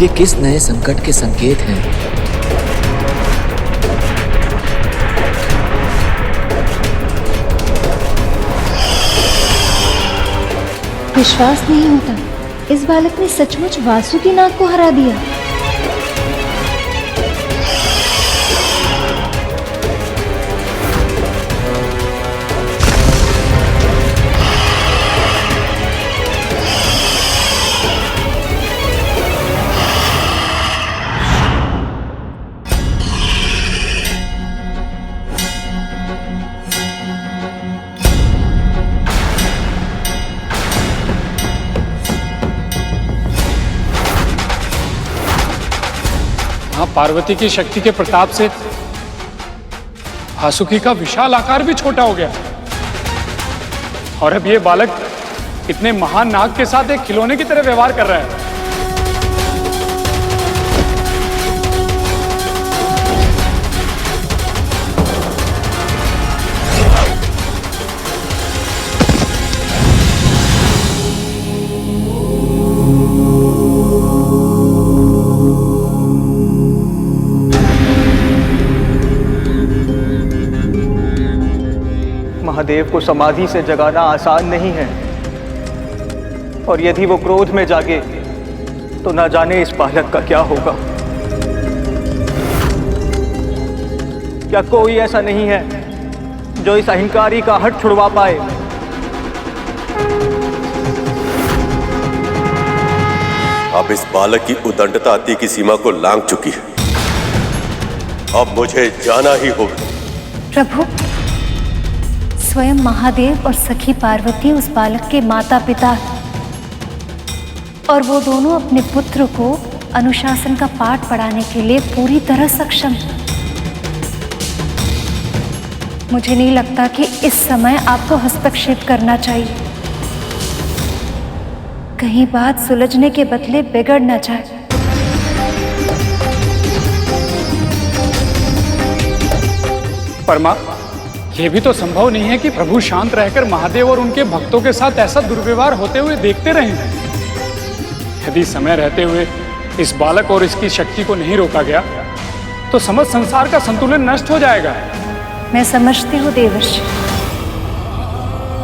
ये किस नए संकट के संकेत हैं? विश्वास नहीं होता, इस बालक ने सचमुच वासुकी नाग को हरा दिया। पार्वती की शक्ति के प्रताप से वासुकी का विशाल आकार भी छोटा हो गया और अब ये बालक इतने महान नाग के साथ एक खिलौने की तरह व्यवहार कर रहा है। महादेव को समाधि से जगाना आसान नहीं है, और यदि वो क्रोध में जागे तो ना जाने इस बालक का क्या होगा। क्या कोई ऐसा नहीं है जो इस अहंकारी का हट छुड़वा पाए? अब इस बालक की उदंडता अति की सीमा को लांघ चुकी है। अब मुझे जाना ही होगा। प्रभु, स्वयं महादेव और सखी पार्वती उस बालक के माता पिता, और वो दोनों अपने पुत्र को अनुशासन का पाठ पढ़ाने के लिए पूरी तरह सक्षम। मुझे नहीं लगता कि इस समय आपको हस्तक्षेप करना चाहिए, कहीं बात सुलझने के बदले बिगड़ न जाए। परमा, यह भी तो संभव नहीं है कि प्रभु शांत रहकर महादेव और उनके भक्तों के साथ ऐसा दुर्व्यवहार होते हुए देखते रहें। यदि समय रहते हुए इस बालक और इसकी शक्ति को नहीं रोका गया तो समस्त संसार का संतुलन नष्ट हो जाएगा। मैं समझती हूँ देवर्षि,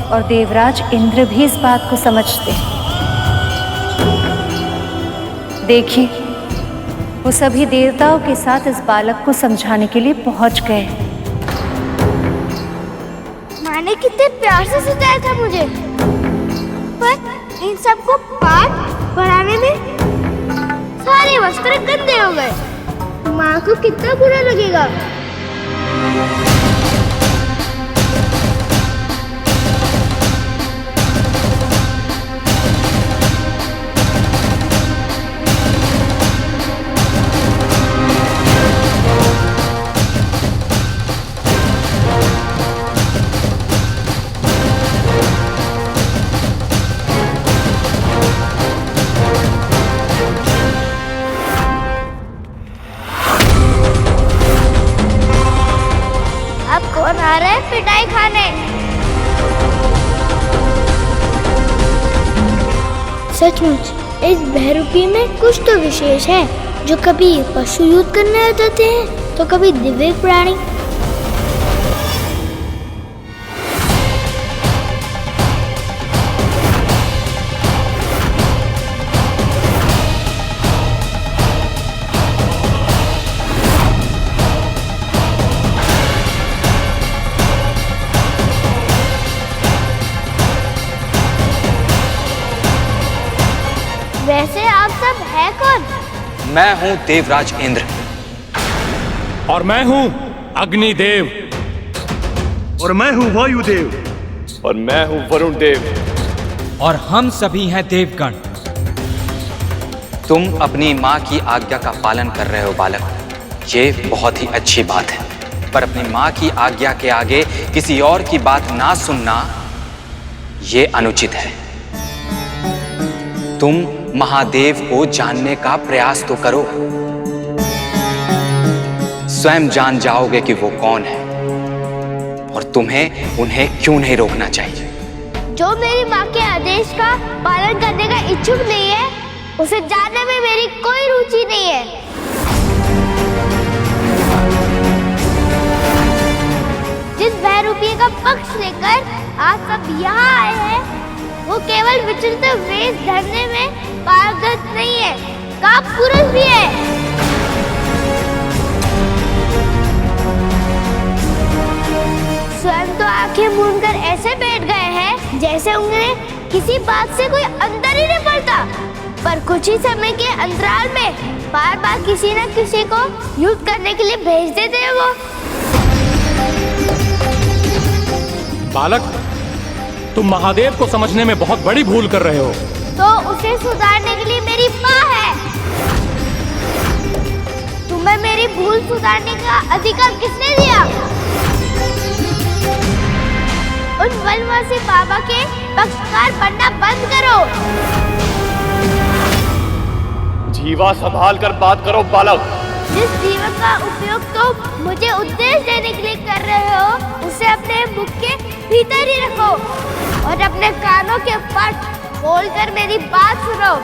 और देवराज इंद्र भी इस बात को समझते हैं। देखिए, वो सभी देवताओं के साथ इस बालक को समझाने के लिए पहुंच गए। माँ ने कितने प्यार से सजाया था मुझे, पर इन सबको पाठ पढ़ाने में सारे वस्त्र गंदे हो गए। माँ को कितना बुरा लगेगा। पिटाई खाने। सचमुच इस बहरूपी में कुछ तो विशेष है, जो कभी पशु युद्ध करने आ जाते हैं तो कभी दिव्य प्राणी। वैसे आप सब है कौन? मैं हूँ देवराज इंद्र। और मैं हूँ अग्निदेव। और मैं हूँ वायुदेव। और मैं हूँ वरुण देव। और हम सभी हैं देवगण। तुम अपनी माँ की आज्ञा का पालन कर रहे हो बालक, ये बहुत ही अच्छी बात है। पर अपनी माँ की आज्ञा के आगे किसी और की बात ना सुनना, ये अनुचित है। तुम महादेव को जानने का प्रयास तो करो, स्वयं जान जाओगे कि वो कौन है और तुम्हें उन्हें क्यों नहीं रोकना चाहिए। जो मेरी माँ के आदेश का पालन करने का इच्छुक नहीं है, उसे जानने में मेरी कोई रुचि नहीं है। जिस बहरूपी का पक्ष लेकर आप सब यहाँ आए हैं, वो केवल विचित्र वेश धरने में पारंगत नहीं है, कापुरुष भी है। स्वयं तो आंखें मूंदकर ऐसे बैठ गए हैं जैसे उन्हें किसी बात से कोई अंतर ही नहीं पड़ता, पर कुछ ही समय के अंतराल में बार बार किसी न किसी को युद्ध करने के लिए भेज देते हैं वो। बालक, तुम महादेव को समझने में बहुत बड़ी भूल कर रहे हो। तो उसे सुधारने के लिए मेरी माँ है। तुम्हें मेरी भूल सुधारने का अधिकार किसने दिया? उन वनवासी बाबा के पक्षकार बनना बंद करो। जीवा संभाल कर बात करो बालक। जिस जीवन का उपयोग तुम मुझे उद्देश्य देने के लिए कर रहे हो, उसे अपने मुख के भीतर ही रखो और अपने कानों के पट खोलकर मेरी बात सुनो।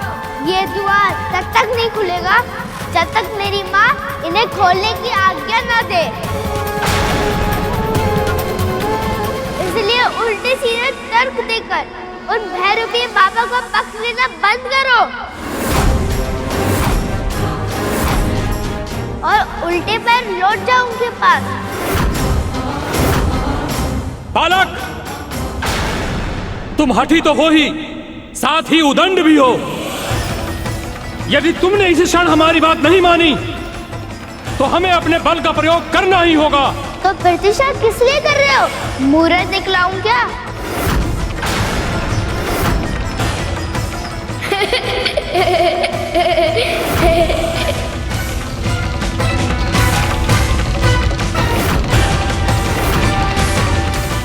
ये द्वार तब तक नहीं खुलेगा जब तक मेरी माँ इन्हें खोलने की आज्ञा न दे। इसलिए उल्टे सीधे तर्क देकर उन भैरूपी बाबा का पक्ष लेना बंद करो और उल्टे पैर लौट जाओ उनके पास। बालक, तुम हठी तो हो ही, साथ ही उदंड भी हो। यदि तुमने इस क्षण हमारी बात नहीं मानी तो हमें अपने बल का प्रयोग करना ही होगा। तो प्रतिष्ठा किस लिए कर रहे हो? मूर्त दिखलाऊं क्या?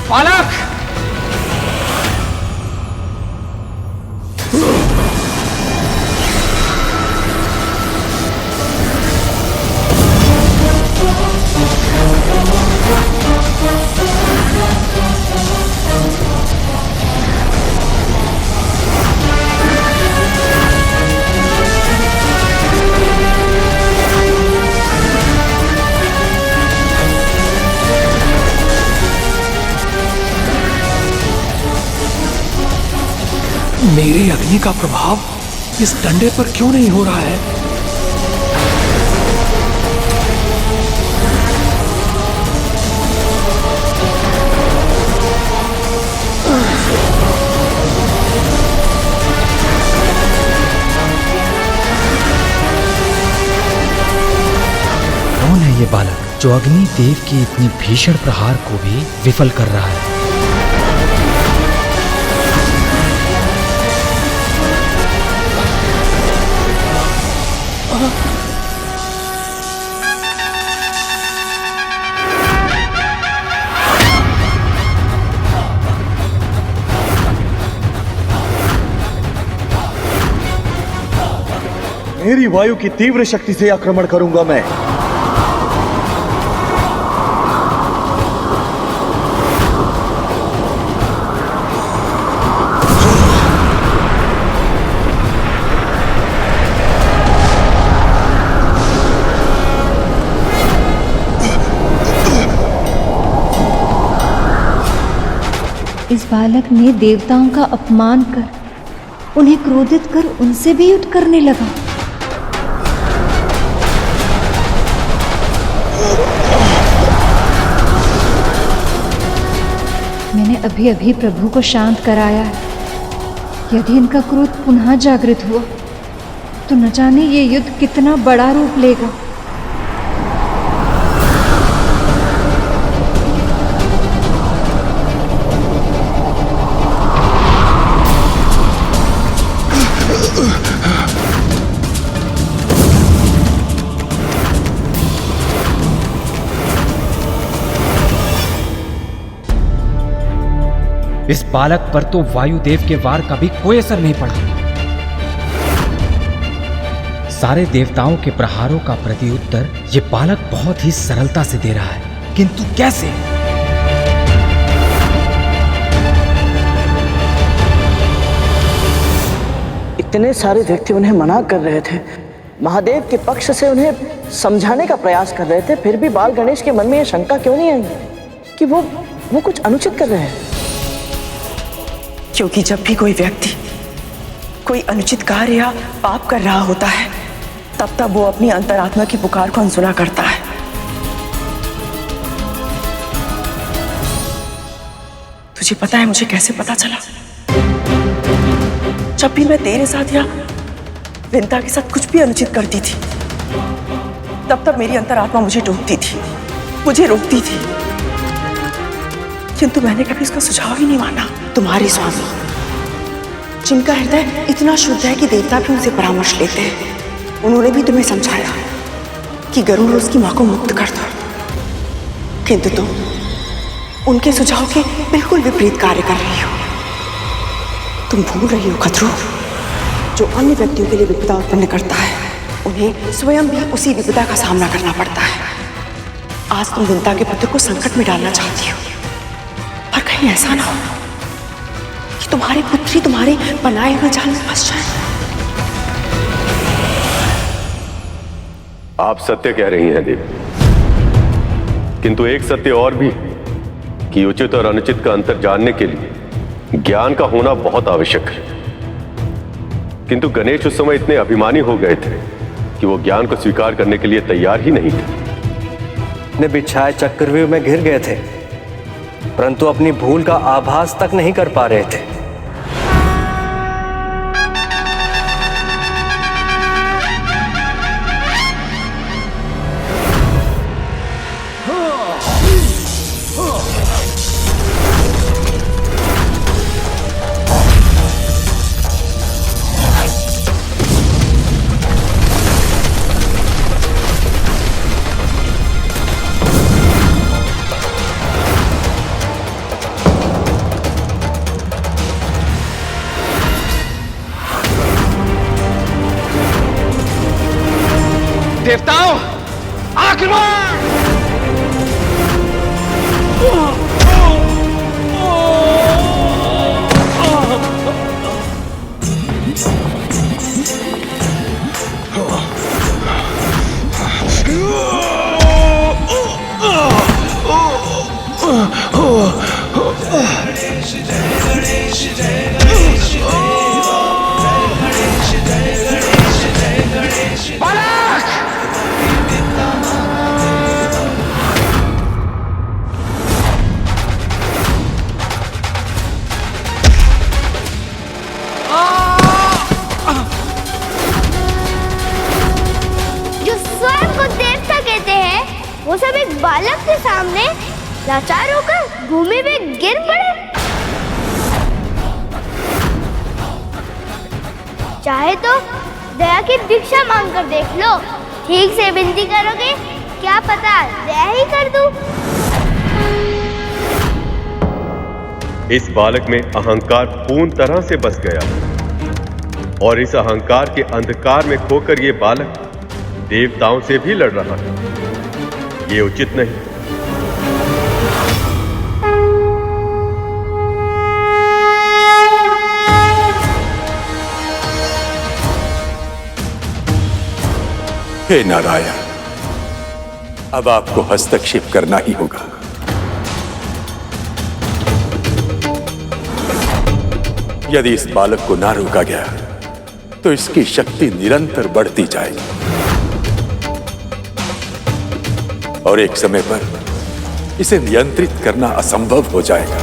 बालक, मेरे अग्नि का प्रभाव इस डंडे पर क्यों नहीं हो रहा है? कौन है ये बालक जो अग्नि देव की इतनी भीषण प्रहार को भी विफल कर रहा है? मेरी वायु की तीव्र शक्ति से आक्रमण करूंगा मैं। इस बालक ने देवताओं का अपमान कर, उन्हें क्रोधित कर उनसे भी युद्ध करने लगा। मैंने अभी अभी प्रभु को शांत कराया है। यदि इनका क्रोध पुनः जागृत हुआ तो न जाने ये युद्ध कितना बड़ा रूप लेगा। इस बालक पर तो वायुदेव के वार का भी कोई असर नहीं पड़ा। सारे देवताओं के प्रहारों का प्रत्युत्तर ये बालक बहुत ही सरलता से दे रहा है, किंतु कैसे? इतने सारे व्यक्ति उन्हें मना कर रहे थे, महादेव के पक्ष से उन्हें समझाने का प्रयास कर रहे थे, फिर भी बाल गणेश के मन में यह शंका क्यों नहीं आई कि वो कुछ अनुचित कर रहे हैं? क्योंकि जब भी कोई व्यक्ति कोई अनुचित कार्य या पाप कर रहा होता है, तब वो अपनी अंतरात्मा की पुकार को अनसुना करता है। तुझे पता है मुझे कैसे पता चला? जब भी मैं तेरे साथ या विंता के साथ कुछ भी अनुचित करती थी, तब मेरी अंतरात्मा मुझे टोकती थी, मुझे रोकती थी, किंतु मैंने कभी उसका सुझाव ही नहीं माना। तुम्हारे स्वामी, जिनका हृदय इतना शुद्ध है कि देवता भी उनसे परामर्श लेते हैं, उन्होंने भी तुम्हें समझाया कि गरुड़ उसकी मां को मुक्त कर दो, किंतु तुम उनके सुझाव के बिल्कुल विपरीत कार्य कर रही हो। तुम भूल रही हो खतरू, जो अन्य व्यक्तियों के लिए विपदा उत्पन्न करता है, उन्हें स्वयं भी उसी विपदा का सामना करना पड़ता है। आज तुम विंता के पुत्र को संकट में डालना चाहती हो, पर कहीं ऐसा ना हो कि तुम्हारे पुत्री तुम्हारे बनाए हुए जाल में फंस जाए। आप सत्य कह रही हैं देवी, किंतु एक सत्य और भी कि उचित और अनुचित का अंतर जानने के लिए ज्ञान का होना बहुत आवश्यक है। किंतु गणेश उस समय इतने अभिमानी हो गए थे कि वो ज्ञान को स्वीकार करने के लिए तैयार ही नहीं थे। ने बिछाए चक्रव्यूह में घिर गए थे, परंतु अपनी भूल का आभास तक नहीं कर पा रहे थे। देवताओं, आक्रमण! वो सब एक बालक के सामने लाचार होकर भूमि में गिर पड़े। चाहे तो दया की भिक्षा मांग कर देख लो, ठीक से विनती करोगे क्या पता दया ही कर दूं। इस बालक में अहंकार पूर्ण तरह से बस गया और इस अहंकार के अंधकार में खोकर ये बालक देवताओं से भी लड़ रहा है। ये उचित नहीं। हे नारायण, अब आपको हस्तक्षेप करना ही होगा। यदि इस बालक को ना रोका गया तो इसकी शक्ति निरंतर बढ़ती जाएगी और एक समय पर इसे नियंत्रित करना असंभव हो जाएगा।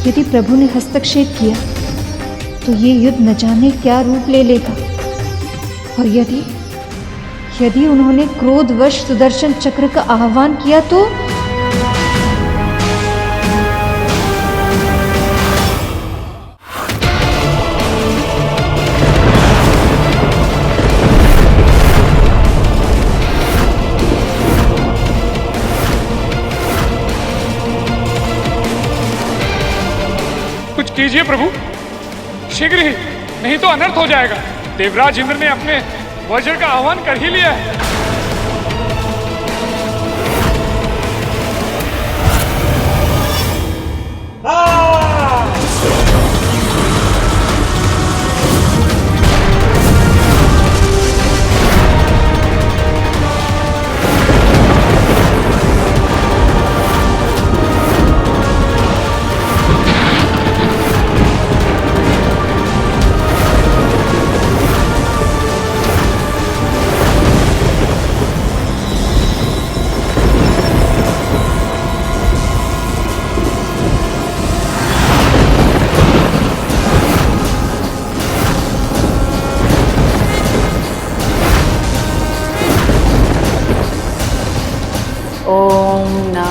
यदि प्रभु ने हस्तक्षेप किया तो ये युद्ध न जाने क्या रूप ले लेगा, और यदि उन्होंने क्रोधवश सुदर्शन चक्र का आह्वान किया तो कीजिए प्रभु, शीघ्र ही, नहीं तो अनर्थ हो जाएगा। देवराज इंद्र ने अपने वज्र का आह्वान कर ही लिया है।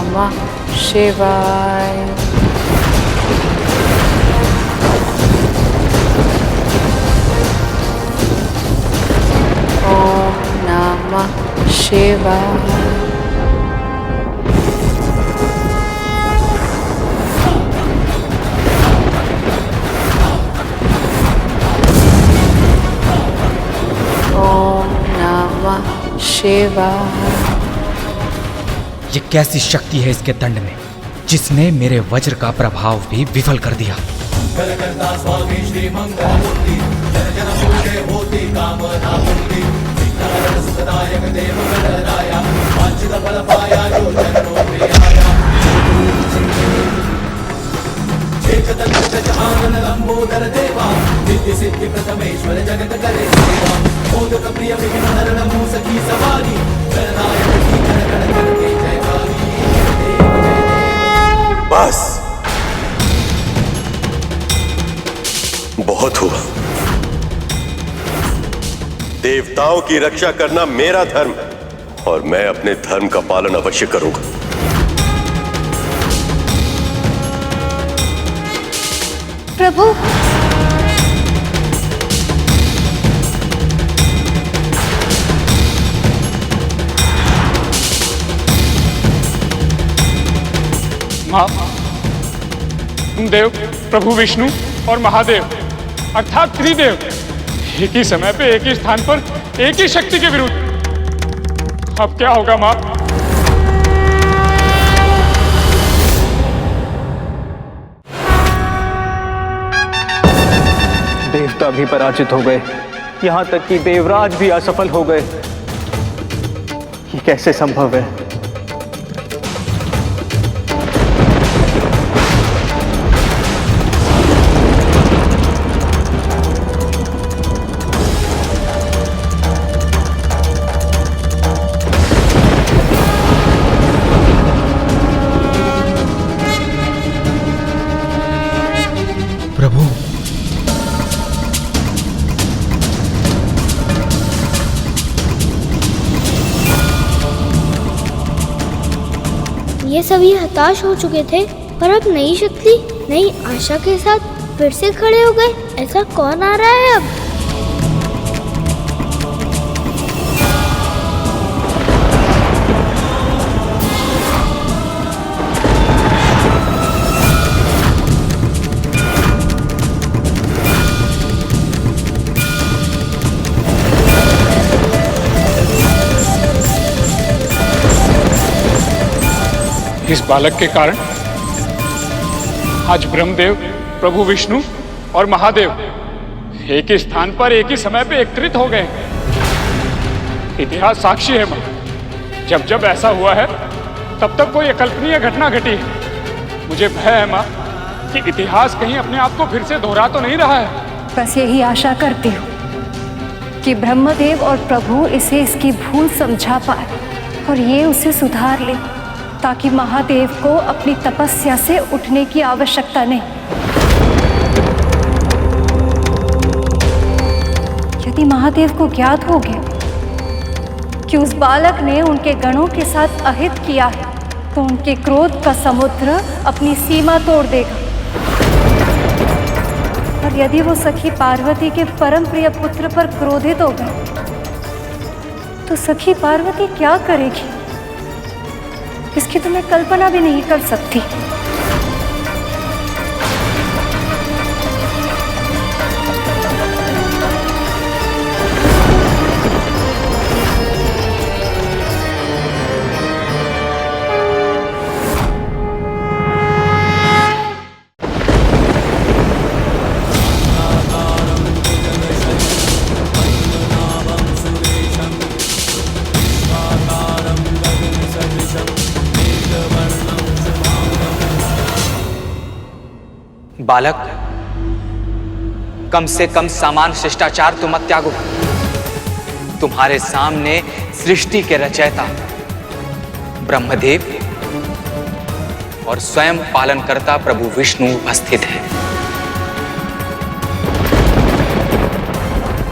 नमः शिवाय। ओम नमः शिवाय। ओम नमः शिवाय। ये कैसी शक्ति है इसके दंड में, जिसने मेरे वज्र का प्रभाव भी विफल कर दिया। बस बहुत हुआ। देवताओं की रक्षा करना मेरा धर्म है और मैं अपने धर्म का पालन अवश्य करूंगा। प्रभु, मां, देव, प्रभु विष्णु और महादेव अर्थात त्रिदेव एक ही समय पे एक ही स्थान पर एक ही शक्ति के विरुद्ध। अब क्या होगा मां? देवता भी पराजित हो गए, यहां तक कि देवराज भी असफल हो गए। ये कैसे संभव है? प्रभु, ये सभी हताश हो चुके थे पर अब नई शक्ति नई आशा के साथ फिर से खड़े हो गए। ऐसा कौन आ रहा है अब? इस बालक के कारण आज ब्रह्मदेव, प्रभु विष्णु और महादेव एक ही स्थान पर एक ही समय पे एकत्रित हो गए। इतिहास साक्षी है मां, जब जब ऐसा हुआ है तब तक कोई अकल्पनीय घटना घटी है। मुझे भय है मां कि इतिहास कहीं अपने आप को फिर से दोहरा तो नहीं रहा है। बस यही आशा करती हूँ कि ब्रह्मदेव और प्रभु इसे इसकी भूल समझा पाए और ये उसे सुधार ले, ताकि महादेव को अपनी तपस्या से उठने की आवश्यकता नहीं। यदि महादेव को ज्ञात हो गया कि उस बालक ने उनके गणों के साथ अहित किया है, तो उनके क्रोध का समुद्र अपनी सीमा तोड़ देगा। और यदि वो सखी पार्वती के परम प्रिय पुत्र पर क्रोधित हो गए, तो सखी पार्वती क्या करेगी, इसकी तो मैं कल्पना भी नहीं कर सकती। बालक, कम से कम सामान्य शिष्टाचार तो मत त्यागो। तुम्हारे सामने सृष्टि के रचयिता ब्रह्मदेव और स्वयं पालनकर्ता प्रभु विष्णु उपस्थित हैं।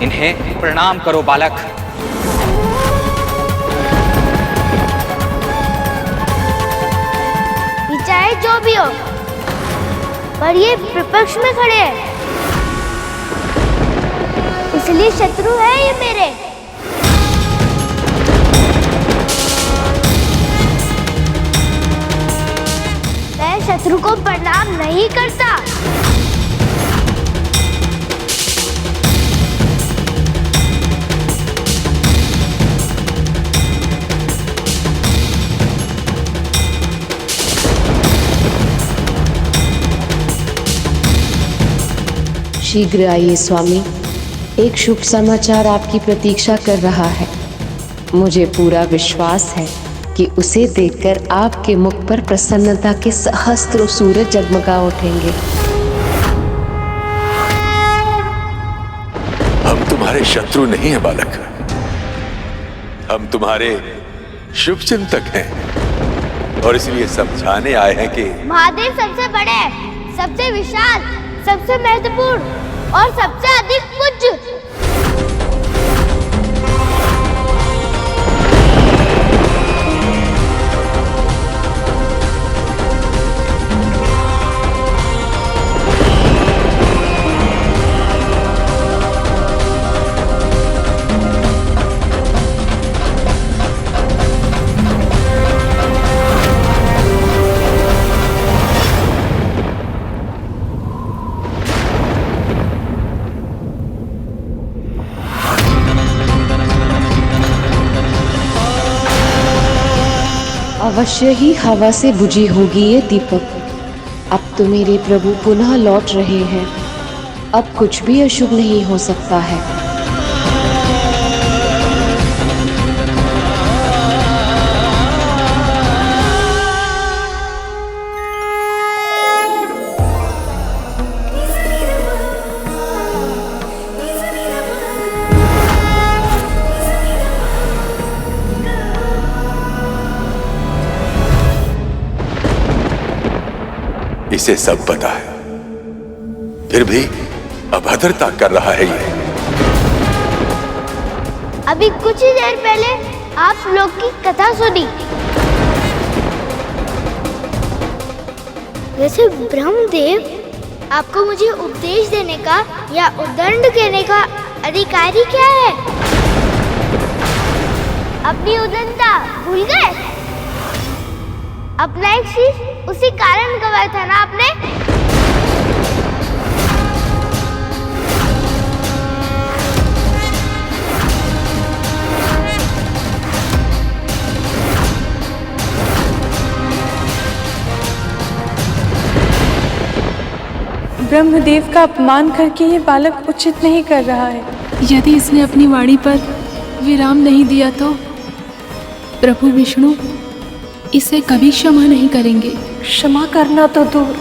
इन्हें प्रणाम करो बालक। चाहे जो भी हो, पर ये विपक्ष में खड़े हैं, इसलिए शत्रु है ये मेरे। मैं शत्रु को प्रणाम नहीं करता। शीघ्र आइए स्वामी, एक शुभ समाचार आपकी प्रतीक्षा कर रहा है। मुझे पूरा विश्वास है कि उसे देखकर आपके मुख पर प्रसन्नता के सहस्त्रों सूरज जगमगा उठेंगे। हम तुम्हारे शत्रु नहीं हैं बालक, हम तुम्हारे शुभ चिंतक हैं और इसलिए समझाने आए हैं कि महादेव सबसे बड़े, सबसे विशाल, सबसे महत्वपूर्ण और सबसे अधिक पूज्य। अवश्य ही हवा से बुझी होगी ये दीपक। अब तो मेरे प्रभु पुनः लौट रहे हैं, अब कुछ भी अशुभ नहीं हो सकता है। इसे सब पता है, फिर भी अभद्रता कर रहा है ये। अभी कुछ ही देर पहले आप लोग की कथा सुनी। वैसे ब्रह्मदेव आपको मुझे उपदेश देने का या उद्दंड देने का अधिकारी क्या है? अपनी उद्दंडता भूल गए? अपना एक शीश उसी कारण गवाया था ना आपने? ब्रह्मदेव का अपमान करके ये बालक उचित नहीं कर रहा है। यदि इसने अपनी वाणी पर विराम नहीं दिया तो प्रभु विष्णु इसे कभी क्षमा नहीं करेंगे। क्षमा करना तो दूर,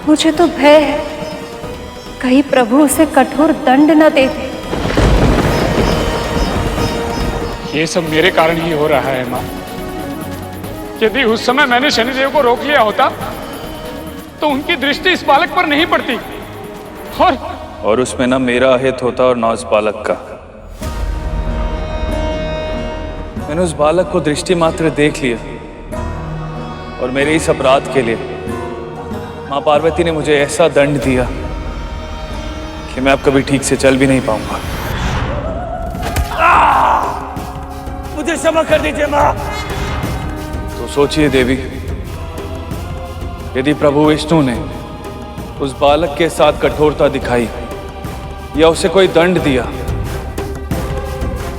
मुझे तो भय है कहीं प्रभु उसे कठोर दंड न दे दे। ये सब मेरे कारण ही हो रहा है माँ। यदि उस समय मैंने शनिदेव को रोक लिया होता तो उनकी दृष्टि इस बालक पर नहीं पड़ती और उसमें ना मेरा अहित होता और ना उस बालक का। मैंने उस बालक को दृष्टि मात्र देख लिया और मेरे इस अपराध के लिए माँ पार्वती ने मुझे ऐसा दंड दिया कि मैं अब कभी ठीक से चल भी नहीं पाऊंगा। मुझे क्षमा कर दीजिए माँ। तो सोचिए देवी, यदि प्रभु विष्णु ने उस बालक के साथ कठोरता दिखाई या उसे कोई दंड दिया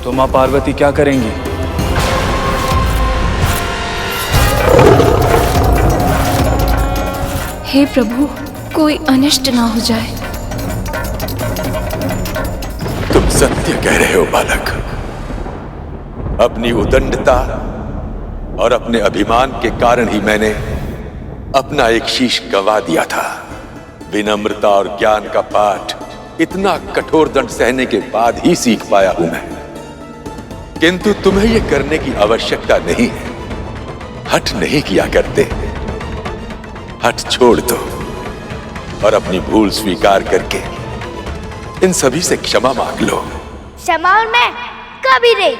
तो माँ पार्वती क्या करेंगी? हे प्रभु, कोई अनिष्ट ना हो जाए। तुम सत्य कह रहे हो बालक। अपनी उदंडता और अपने अभिमान के कारण ही मैंने अपना एक शीश गंवा दिया था। विनम्रता और ज्ञान का पाठ इतना कठोर दंड सहने के बाद ही सीख पाया हूं मैं। किंतु तुम्हें यह करने की आवश्यकता नहीं है। हठ नहीं किया करते, हठ छोड़ दो और अपनी भूल स्वीकार करके इन सभी से क्षमा मांग लो। क्षमा और मैं कभी नहीं।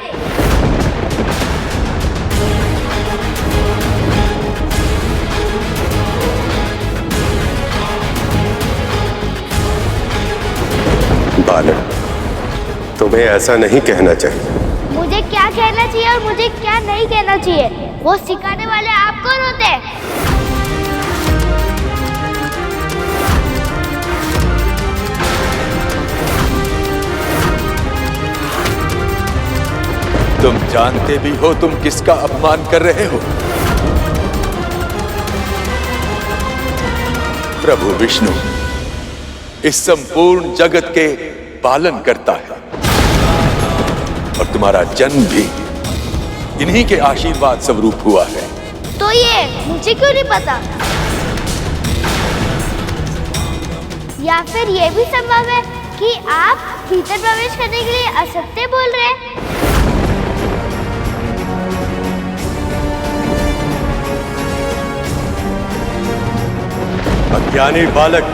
तुम्हें ऐसा नहीं कहना चाहिए। मुझे क्या कहना चाहिए और मुझे क्या नहीं कहना चाहिए वो सिखाने वाले आप कौन होते हैं? तुम जानते भी हो तुम किसका अपमान कर रहे हो? प्रभु विष्णु इस संपूर्ण जगत के पालन करता है और तुम्हारा जन्म भी इन्हीं के आशीर्वाद स्वरूप हुआ है। तो ये मुझे क्यों नहीं पता? या फिर ये भी संभव है कि आप भीतर प्रवेश करने के लिए असत्य बोल रहे हैं? अज्ञानी बालक,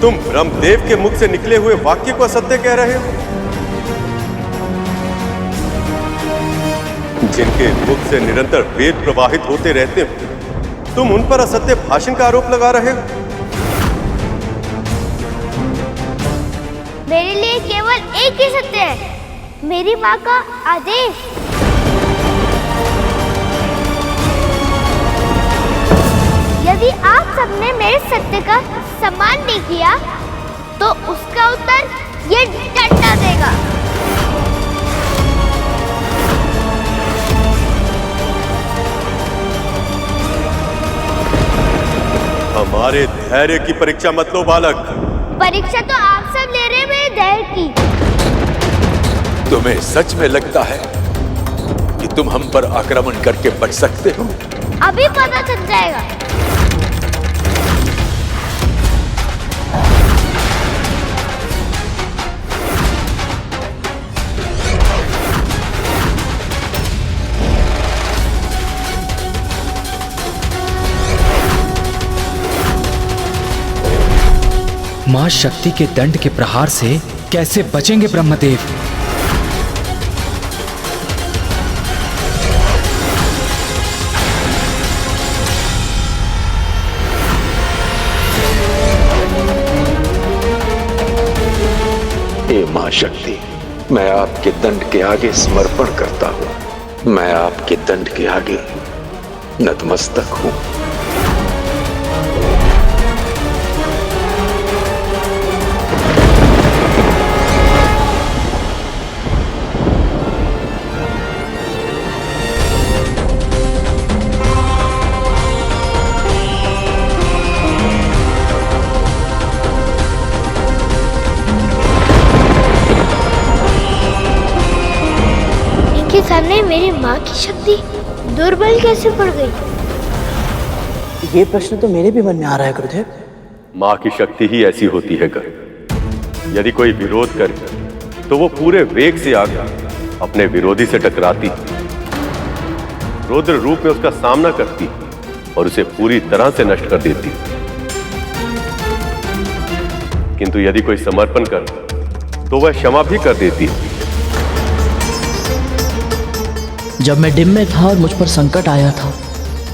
तुम ब्रह्मदेव के मुख से निकले हुए वाक्य को असत्य कह रहे हो? जिनके मुख से निरंतर वेद प्रवाहित होते रहते हो, तुम उन पर असत्य भाषण का आरोप लगा रहे हो? मेरे लिए केवल एक ही सत्य है, मेरी माँ का आदेश। यदि आप सबने मेरे सत्य का सम्मान नहीं किया तो उसका उत्तर ये डंडा देगा। हमारे धैर्य की परीक्षा मत लो बालक। परीक्षा तो आप सब ले रहे हैं मेरे धैर्य की। तुम्हें सच में लगता है कि तुम हम पर आक्रमण करके बच सकते हो? अभी पता चल जाएगा। मां शक्ति के दंड के प्रहार से कैसे बचेंगे ब्रह्मदेव? हे मां शक्ति, मैं आपके दंड के आगे समर्पण करता हूं। मैं आपके दंड के आगे नतमस्तक हूं। सामने मेरी माँ की शक्ति दुर्बल कैसे पड़ गई? ये प्रश्न तो मेरे भी मन में आ रहा है गुरुदेव। मां की शक्ति ही ऐसी होती है कर। यदि कोई विरोध करे तो वो पूरे वेग से आकर अपने विरोधी से टकराती, रौद्र रूप में उसका सामना करती और उसे पूरी तरह से नष्ट कर देती। किंतु यदि कोई समर्पण करे तो वह क्षमा भी कर देती है। जब मैं डिम में था और मुझ पर संकट आया था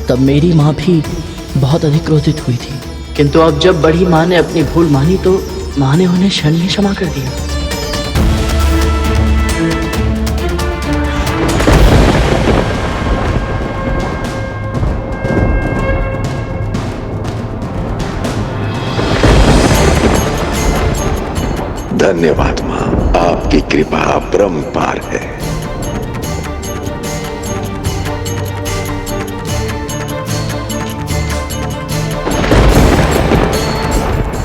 तब मेरी माँ भी बहुत अधिक क्रोधित हुई थी, किंतु अब जब बड़ी माँ ने अपनी भूल मानी तो माँ ने उन्हें क्षण ही क्षमा कर दिया। धन्यवाद मां, आपकी कृपा अपरंपार है।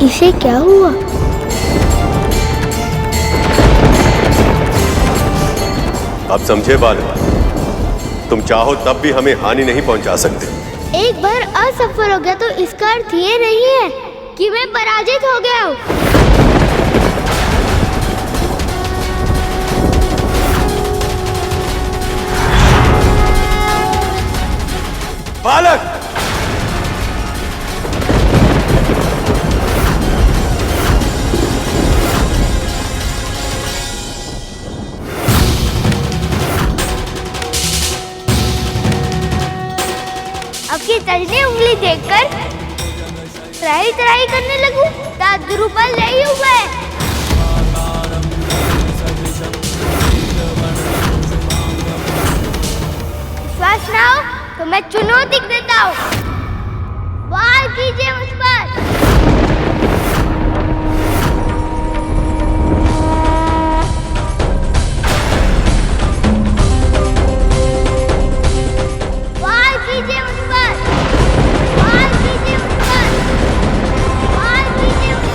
इसे क्या हुआ? अब समझे बालक, तुम चाहो तब भी हमें हानि नहीं पहुंचा सकते। एक बार असफल हो गया तो इसका अर्थ ये नहीं है कि मैं पराजित हो गया हूँ। बालक, आपकी तर्जनी उंगली देखकर त्राही त्राही करने लगूं? दुर्बल नहीं हूं मैं। मैं चुनौती देता हूँ, वार कीजिए मुझ पर। वार कीजिए मुझ पर, वार कीजिए मुझ पर, वार कीजिए मुझ पर, वार कीजिए मुझ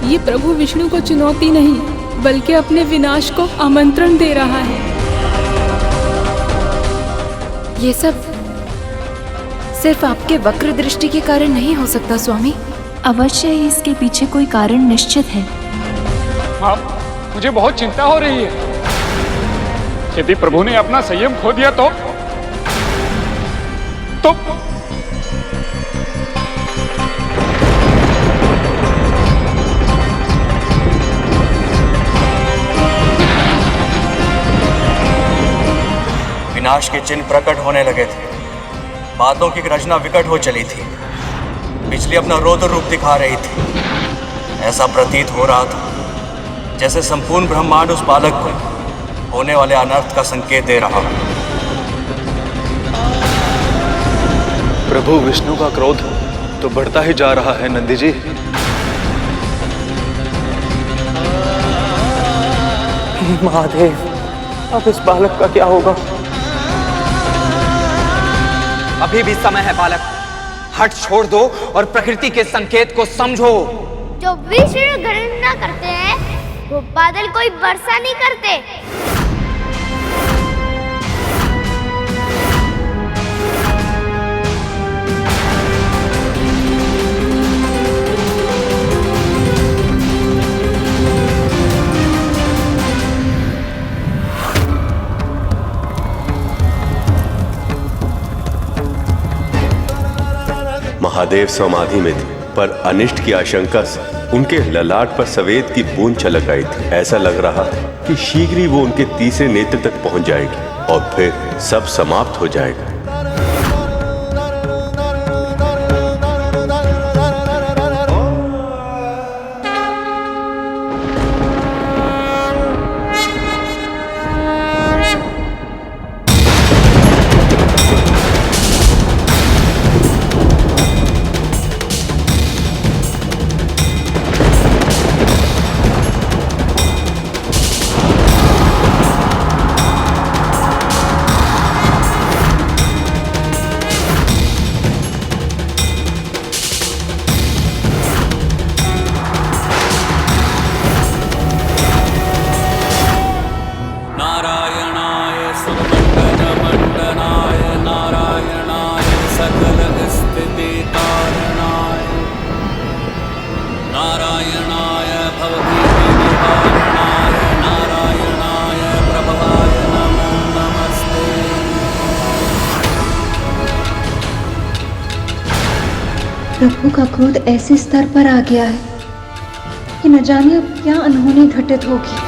पर। ये प्रभु विष्णु को चुनौती नहीं बल्कि अपने विनाश को आमंत्रण दे रहा है। ये सब सिर्फ आपके वक्र दृष्टि के कारण नहीं हो सकता स्वामी। अवश्य ही इसके पीछे कोई कारण निश्चित है। हाँ, मुझे बहुत चिंता हो रही है। यदि प्रभु ने अपना संयम खो दिया तो विनाश के चिन्ह प्रकट होने लगे थे। बातों की रचना विकट हो चली थी। बिजली अपना रौद्र रूप दिखा रही थी। ऐसा प्रतीत हो रहा था जैसे संपूर्ण ब्रह्मांड उस बालक को होने वाले अनर्थ का संकेत दे रहा है। प्रभु विष्णु का क्रोध तो बढ़ता ही जा रहा है नंदी जी। महादेव, अब इस बालक का क्या होगा? अभी भी समय है बालक, हट छोड़ दो और प्रकृति के संकेत को समझो। जो विष्णु गणना करते हैं वो बादल कोई वर्षा नहीं करते। महादेव समाधि में थे, पर अनिष्ट की आशंका से उनके ललाट पर सफेद की बूंद छलक आई थी। ऐसा लग रहा था कि शीघ्र ही वो उनके तीसरे नेत्र तक पहुंच जाएगी और फिर सब समाप्त हो जाएगा। प्रभु का क्रोध ऐसे स्तर पर आ गया है कि न जाने अब क्या अनहोनी घटित होगी।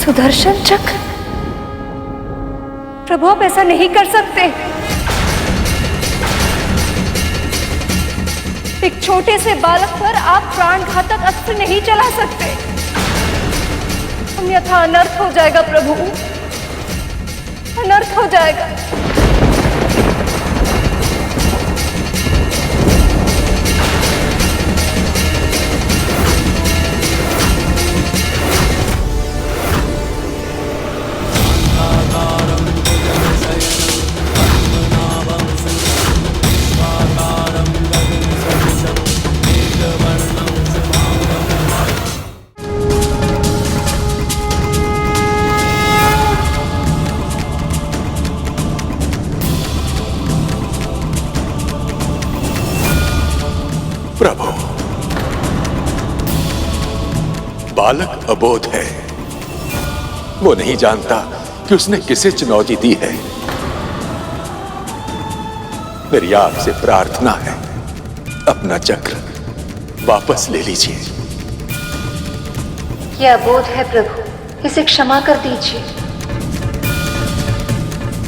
सुदर्शन चक्र, प्रभु आप ऐसा नहीं कर सकते। एक छोटे से बालक पर आप प्राणघातक अस्त्र नहीं चला सकते, अन्यथा अनर्थ हो जाएगा प्रभु, अनर्थ हो जाएगा। प्रभु, बालक अबोध है। वो नहीं जानता कि उसने किसे चुनौती दी है। मेरी आपसे प्रार्थना है, अपना चक्र वापस ले लीजिए। यह अबोध है प्रभु, इसे क्षमा कर दीजिए।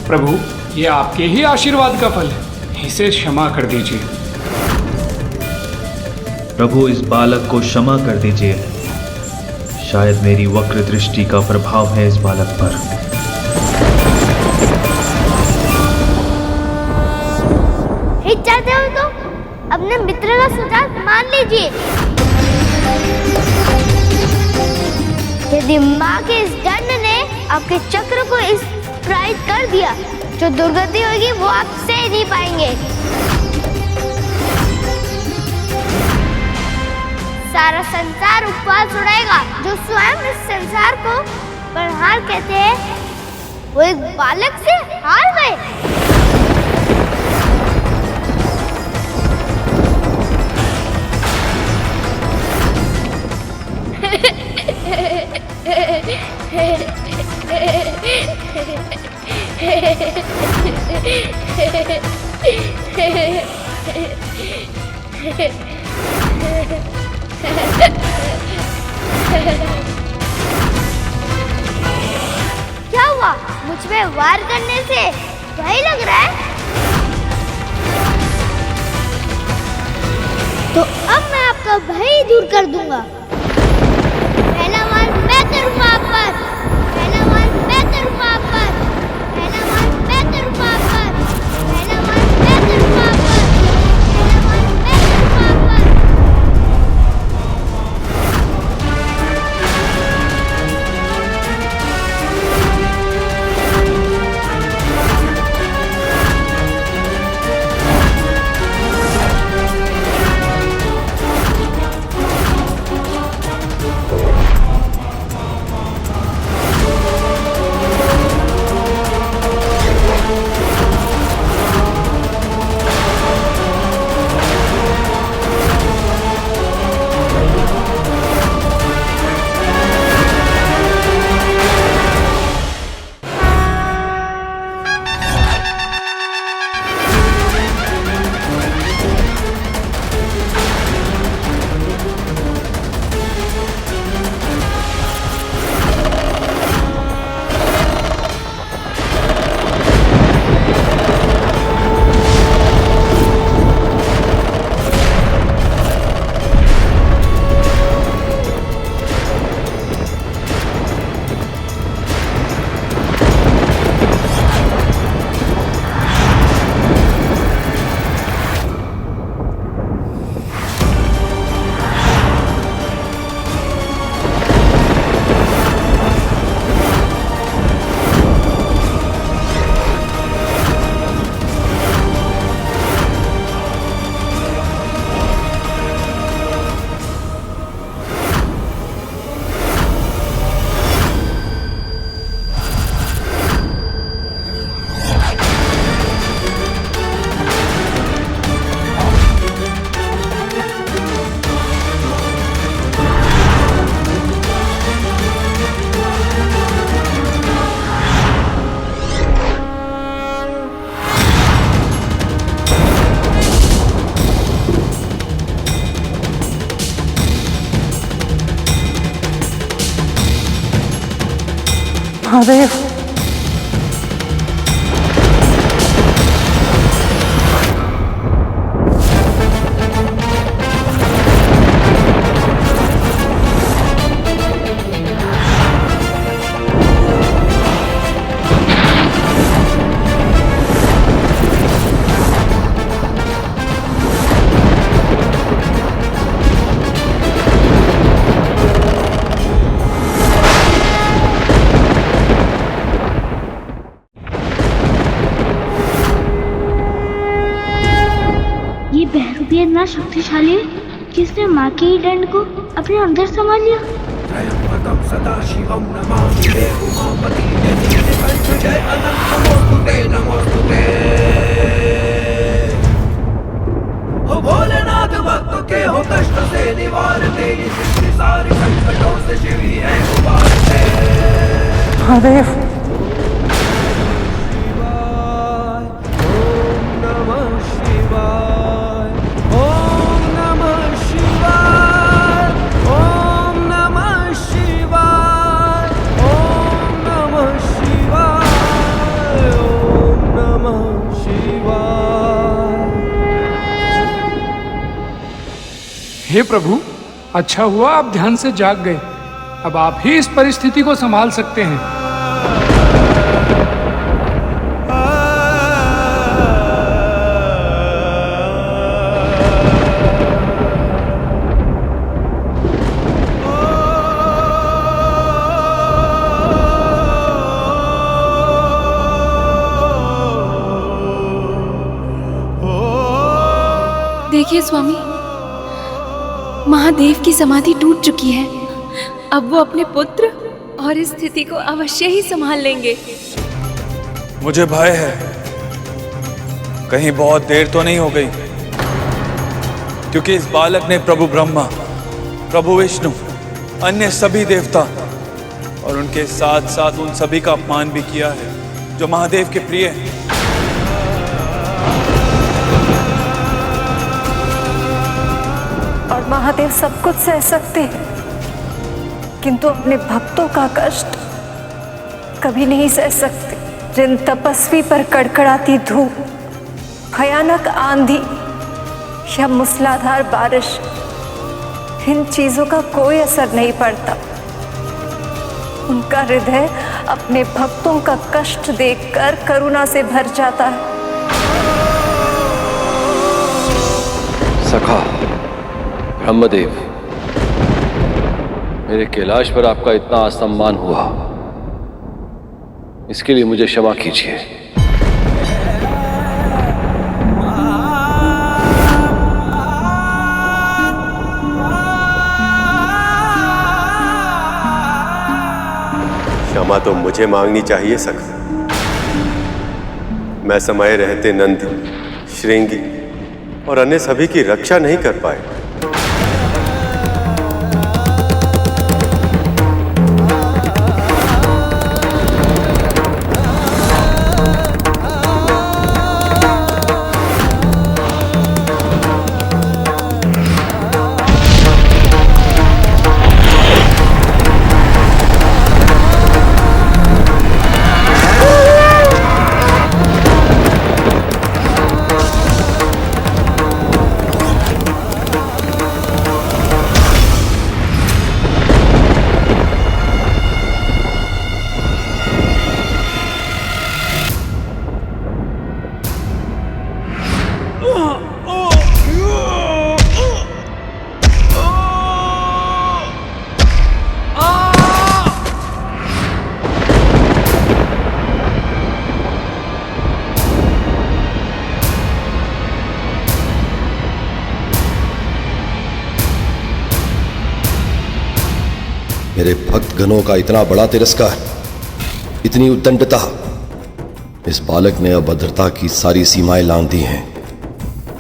प्रभु, ये आपके ही आशीर्वाद का फल है, इसे क्षमा कर दीजिए। प्रभु, इस बालक को क्षमा कर दीजिए। शायद मेरी वक्र दृष्टि का प्रभाव है इस बालक पर। हित चाहते हो तो अपने मित्र का सुझाव मान लीजिए। यदि माँ के इस दंड ने आपके चक्र को इस प्रायित कर दिया, जो दुर्गति होगी वो आप सह नहीं पाएंगे। सारा संसार उपवास उड़ाएगा। जो स्वयं इस संसार को बलहार कहते हैं, वो एक बालक से हार गए। क्या हुआ? मुझ पे वार करने से भय लग रहा है? तो अब मैं आपका भय दूर कर दूंगा। पहला वार मैं करूंगा आप पर, पहला वार मैं करूंगा आप पर, पहला वार मैं करूंगा आप पर, पहला वार मैं करूंगा आप पर, पहला वार मैं करूंगा आप पर। महादेव, इतना शक्तिशाली है कि इसने माँ के ही दंड को अपने अंदर समा लिया। भोलेनाथ भक्तों के हो कष्ट से निवार दे, सारे संकटों से शिव ही है उबारते। महादेव, ओम नमः हे प्रभु, अच्छा हुआ आप ध्यान से जाग गए। अब आप ही इस परिस्थिति को संभाल सकते हैं। देखिए स्वामी, महादेव की समाधि टूट चुकी है। अब वो अपने पुत्र और इस स्थिति को अवश्य ही संभाल लेंगे। मुझे भय है, कहीं बहुत देर तो नहीं हो गई, क्योंकि इस बालक ने प्रभु ब्रह्मा, प्रभु विष्णु, अन्य सभी देवता और उनके साथ साथ उन सभी का अपमान भी किया है जो महादेव के प्रिय हैं। और महादेव सब कुछ सह सकते हैं, किंतु अपने भक्तों का कष्ट कभी नहीं सह सकते। जिन तपस्वी पर कड़कड़ाती धूप, भयानक आंधी या मूसलाधार बारिश, इन चीजों का कोई असर नहीं पड़ता। उनका हृदय अपने भक्तों का कष्ट देखकर करुणा से भर जाता है। सखा ब्रह्मदेव, मेरे कैलाश पर आपका इतना असम्मान हुआ, इसके लिए मुझे क्षमा कीजिए। क्षमा तो मुझे मांगनी चाहिए सखा। मैं समय रहते नंदी, श्रृंगी और अन्य सभी की रक्षा नहीं कर पाए। मेरे भक्त गणों का इतना बड़ा तिरस्कार, इतनी उद्दंडता, इस बालक ने अभद्रता की सारी सीमाएं लांघ दी हैं।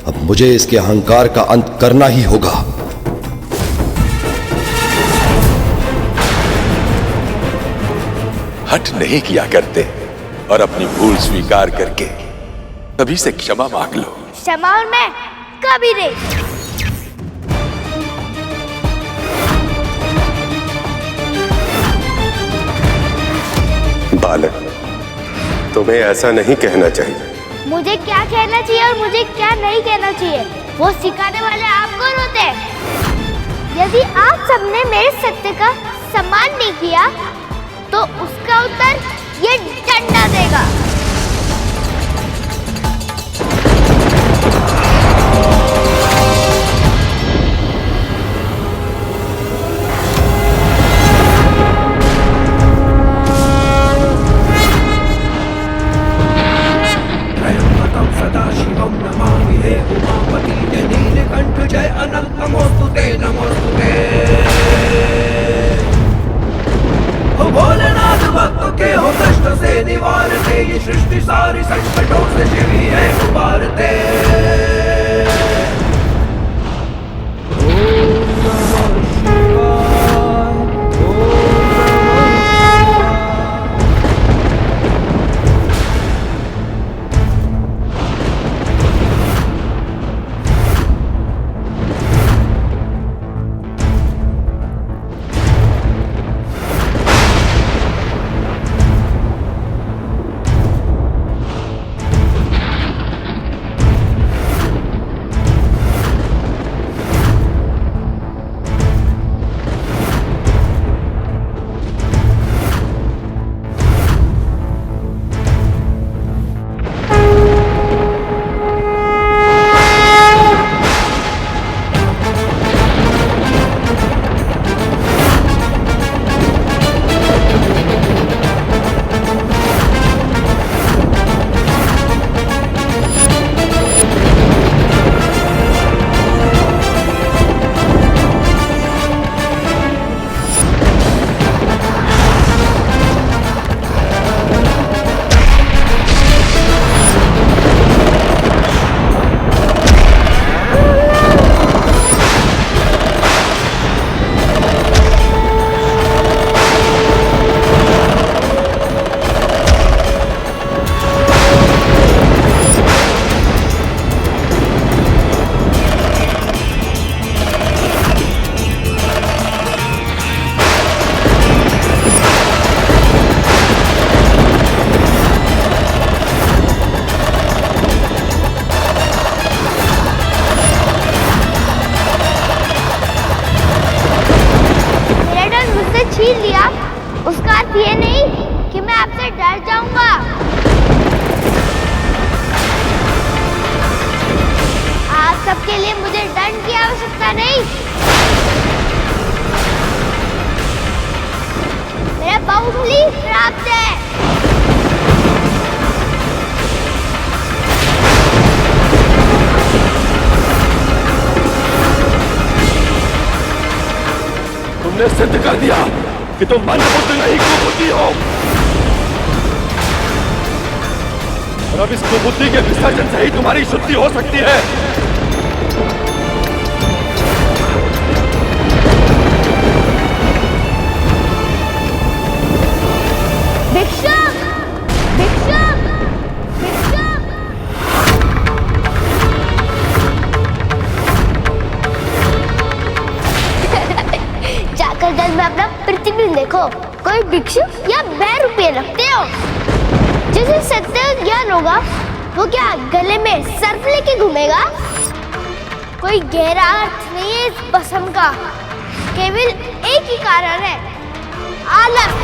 अब मुझे इसके अहंकार का अंत करना ही होगा। हठ नहीं किया करते और अपनी भूल स्वीकार करके सभी से क्षमा मांग लो। क्षमा और मैं कभी नहीं। बालक, तुम्हें ऐसा नहीं कहना चाहिए। मुझे क्या कहना चाहिए और मुझे क्या नहीं कहना चाहिए, वो सिखाने वाले आप कौन होते हैं? यदि आप सबने मेरे सत्य का सम्मान नहीं किया, तो उसका उत्तर ये डंडा देगा। जय अनंत नमोस्तुते नमोस्तुते। हो भोलेनाथ भक्तों के हो कष्ट से निवारते, ये सृष्टि सारी संकटों से शिव ही है उबारते। दूंगा। आप सबके लिए मुझे दंड की आवश्यकता नहीं। मेरा बाहुबली प्राप्त है। तुमने सिद्ध कर दिया कि तुम मंदबुद्धि नहीं कुबुद्धि हो, और अब इस कुबुद्धि के विसर्जन से ही तुम्हारी शुद्धि हो सकती है। भिक्षुक! भिक्षुक! भिक्षुक! जाकर जल में अपना प्रतिबिंब देखो। कोई भिक्षुक या 2 रुपये रखते हो? जिसे सत्य ज्ञान होगा वो क्या गले में सर्प लेके घूमेगा? कोई गहरा अर्थ नहीं है इस भस्म का, केवल एक ही कारण है, आलस।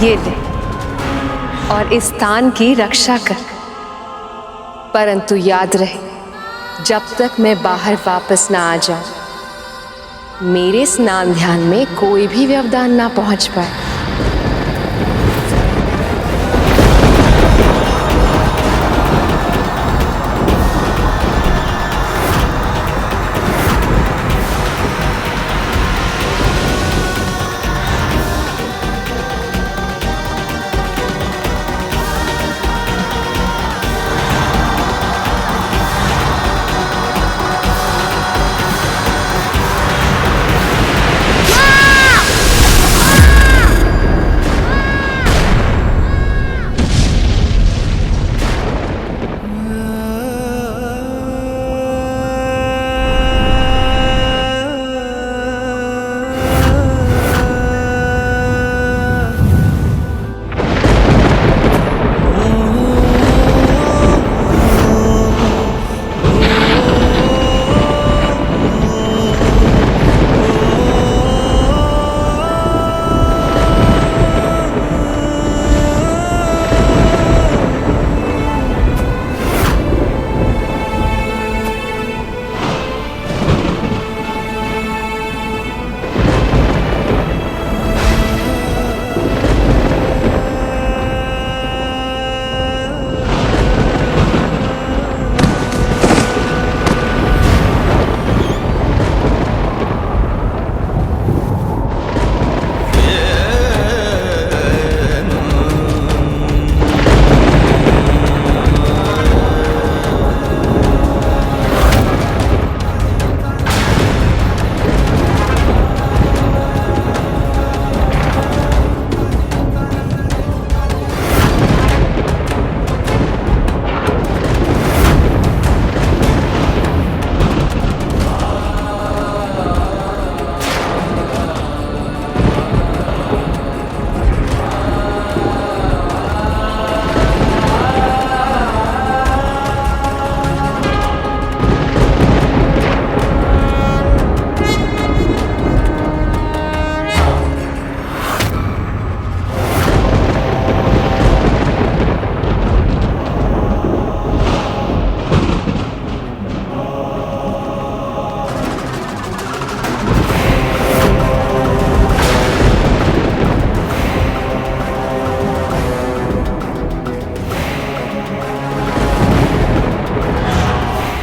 ये ले और इस स्थान की रक्षा कर, परंतु याद रहे जब तक मैं बाहर वापस ना आ जाऊं मेरे स्नान ध्यान में कोई भी व्यवधान ना पहुंच पाए।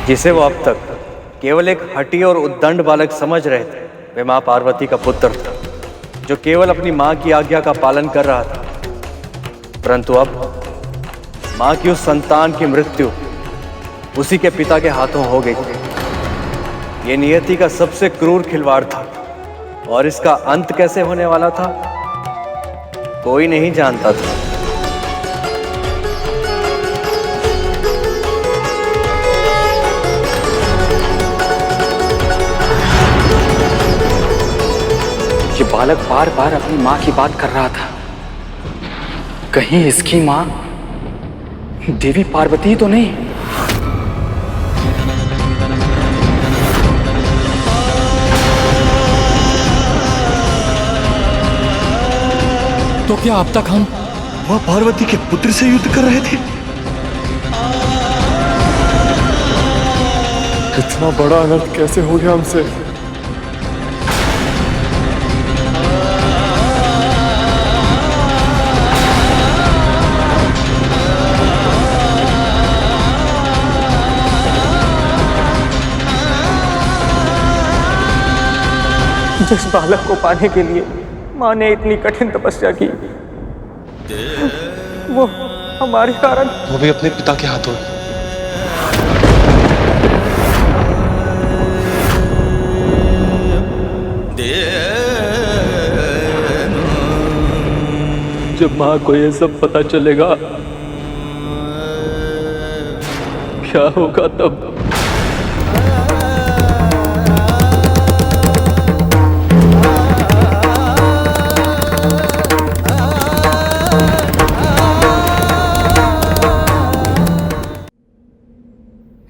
जिसे वो अब तक केवल एक हठी और उद्दंड बालक समझ रहे थे, वे माँ पार्वती का पुत्र था, जो केवल अपनी माँ की आज्ञा का पालन कर रहा था। परंतु अब माँ की उस संतान की मृत्यु उसी के पिता के हाथों हो गई। ये नियति का सबसे क्रूर खिलवाड़ था, और इसका अंत कैसे होने वाला था कोई नहीं जानता था। ये बालक बार बार अपनी माँ की बात कर रहा था। कहीं इसकी माँ देवी पार्वती तो नहीं? तो क्या अब तक हम मां पार्वती के पुत्र से युद्ध कर रहे थे? इतना बड़ा अनर्थ कैसे हो गया हमसे? जिस बालक को पाने के लिए माँ ने इतनी कठिन तपस्या की, वो हमारे कारण वो भी अपने पिता के हाथों। जब माँ को ये सब पता चलेगा क्या होगा तब?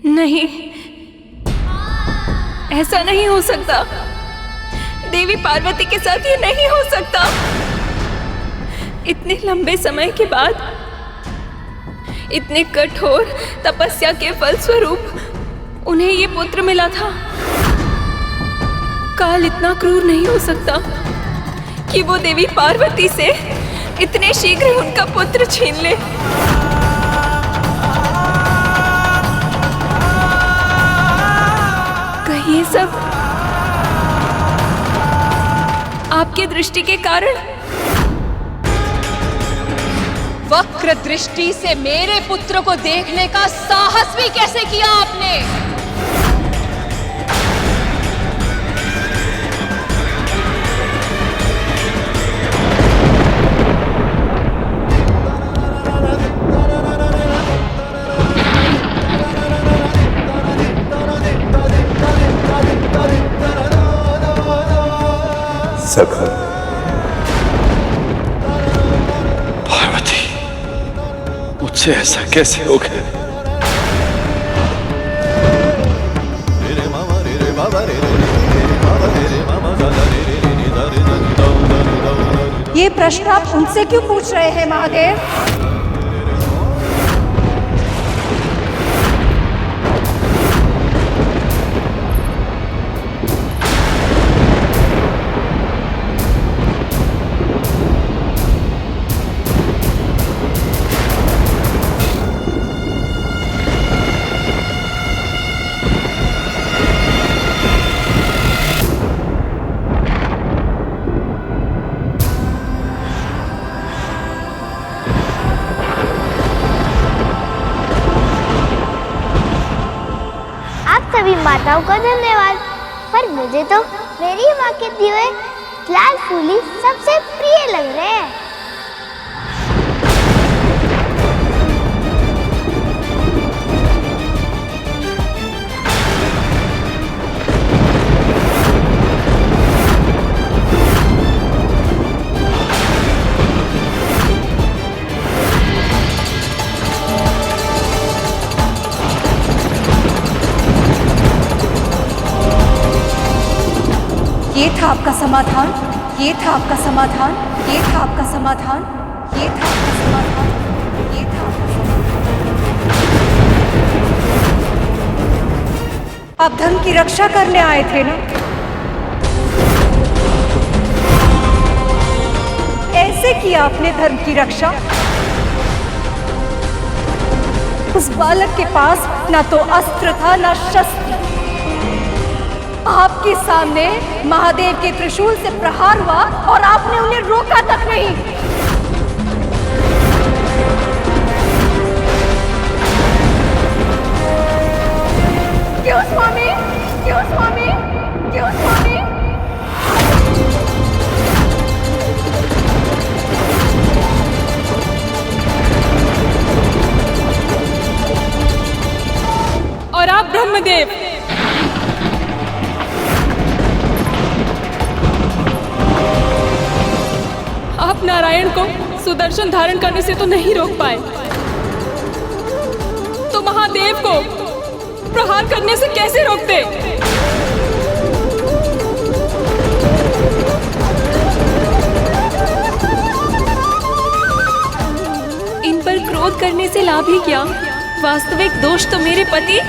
नहीं, ऐसा नहीं हो सकता। देवी पार्वती के साथ ये नहीं हो सकता। इतने लंबे समय के बाद, इतने कठोर तपस्या के फलस्वरूप उन्हें ये पुत्र मिला था। काल इतना क्रूर नहीं हो सकता कि वो देवी पार्वती से इतने शीघ्र उनका पुत्र छीन ले। ये सब आपके दृष्टि के कारण? वक्र दृष्टि से मेरे पुत्र को देखने का साहस भी कैसे किया आपने? सखा पार्वती, मुझसे ऐसा कैसे हो गया? ये प्रश्न आप उनसे क्यों पूछ रहे हैं महादेव? माताओं को धन्यवाद, पर मुझे तो मेरी माँ के दिए हुए लाल फूल ही सबसे प्रिय लग रहे हैं। ये था आपका समाधान, ये था आपका समाधान, ये था आपका समाधान, ये था आपका समाधान, ये था आपका समाधान। आप धर्म की रक्षा करने आए थे ना? ऐसे किया आपने धर्म की रक्षा। उस बालक के पास न तो अस्त्र था न शस्त्र। आपके सामने महादेव के त्रिशूल से प्रहार हुआ और आपने उन्हें रोका तक नहीं। क्यों स्वामी? क्यों स्वामी? क्यों स्वामी? और आप ब्रह्मदेव, आप नारायण को सुदर्शन धारण करने से तो नहीं रोक पाए, तो महादेव को प्रहार करने से कैसे रोकते? इन पर क्रोध करने से लाभ ही क्या? वास्तविक दोष तो मेरे पति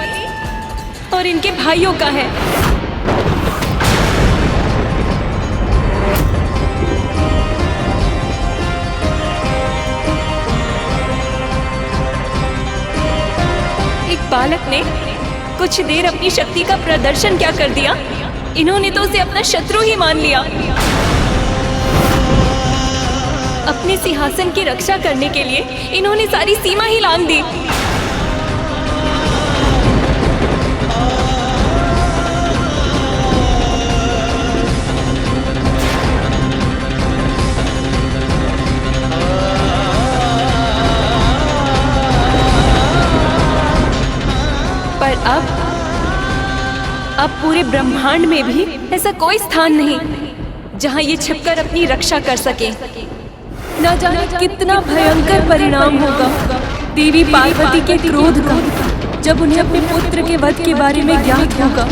और इनके भाइयों का है। एक बालक ने कुछ देर अपनी शक्ति का प्रदर्शन क्या कर दिया, इन्होंने तो उसे अपना शत्रु ही मान लिया। अपने सिंहासन की रक्षा करने के लिए इन्होंने सारी सीमा ही लांघ दी। पर अब पूरे ब्रह्मांड में भी ऐसा कोई स्थान नहीं जहां ये छिपकर अपनी रक्षा कर सके। न जाने कितना भयंकर परिणाम होगा देवी पार्वती के क्रोध का जब उन्हें अपने पुत्र के वध के बारे में ज्ञात होगा।